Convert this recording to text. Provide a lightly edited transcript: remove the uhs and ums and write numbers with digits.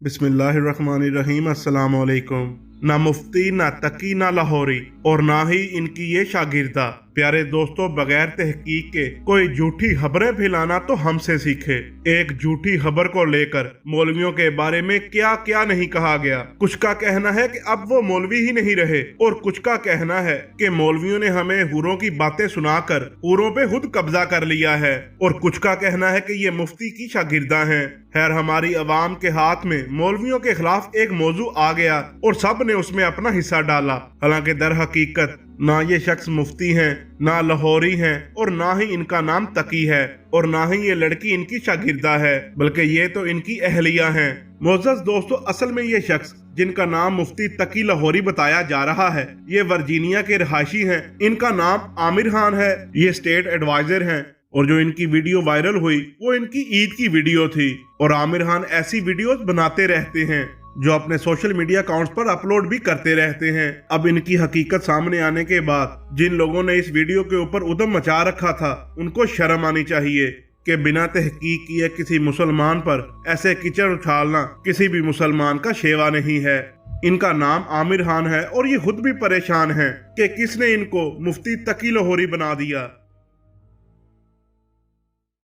बिस्मिल्लाहिर्रहमानिर्रहीम। अस्सलाम वालेकुम। ना मुफ्ती, ना तकी, ना लाहौरी और ना ही इनकी ये शागिर्दा। प्यारे दोस्तों, बगैर तहकीक के कोई झूठी खबरें फैलाना तो हमसे सीखे। एक झूठी खबर को लेकर मौलवियों के बारे में क्या क्या नहीं कहा गया। कुछ का कहना है कि अब वो मौलवी ही नहीं रहे और कुछ का कहना है कि मौलवियों ने हमें हुरों की बातें सुनाकर हुरों पे खुद कब्जा कर लिया है और कुछ का कहना है कि ये मुफ्ती की शागिर्दा हैं। खैर, हमारी अवाम के हाथ में मौलवियों के खिलाफ एक मौजू आ गया और सब ने उसमें अपना हिस्सा डाला। हालांकि दर हकीकत ना ये शख्स मुफ्ती हैं, ना लाहौरी हैं और ना ही इनका नाम तकी है और ना ही ये लड़की इनकी शागिर्दा है, बल्कि ये तो इनकी अहलिया हैं। मोअज़्ज़ज़ दोस्तों, असल में ये शख्स जिनका नाम मुफ्ती तकी लाहौरी बताया जा रहा है, ये वर्जीनिया के रहायशी हैं। इनका नाम आमिर खान है। ये स्टेट एडवाइजर हैं और जो इनकी वीडियो वायरल हुई वो इनकी ईद की वीडियो थी। और आमिर खान ऐसी वीडियोस बनाते रहते हैं जो अपने सोशल मीडिया अकाउंट्स पर अपलोड भी करते रहते हैं। अब इनकी हकीकत सामने आने के बाद जिन लोगों ने इस वीडियो के ऊपर उधम मचा रखा था, उनको शर्म आनी चाहिए कि बिना तहकीक किए किसी मुसलमान पर ऐसे कीचड़ उछालना किसी भी मुसलमान का शेवा नहीं है। इनका नाम आमिर खान है और ये खुद भी परेशान हैं कि किसने इनको मुफ्ती तकी लाहौरी बना दिया।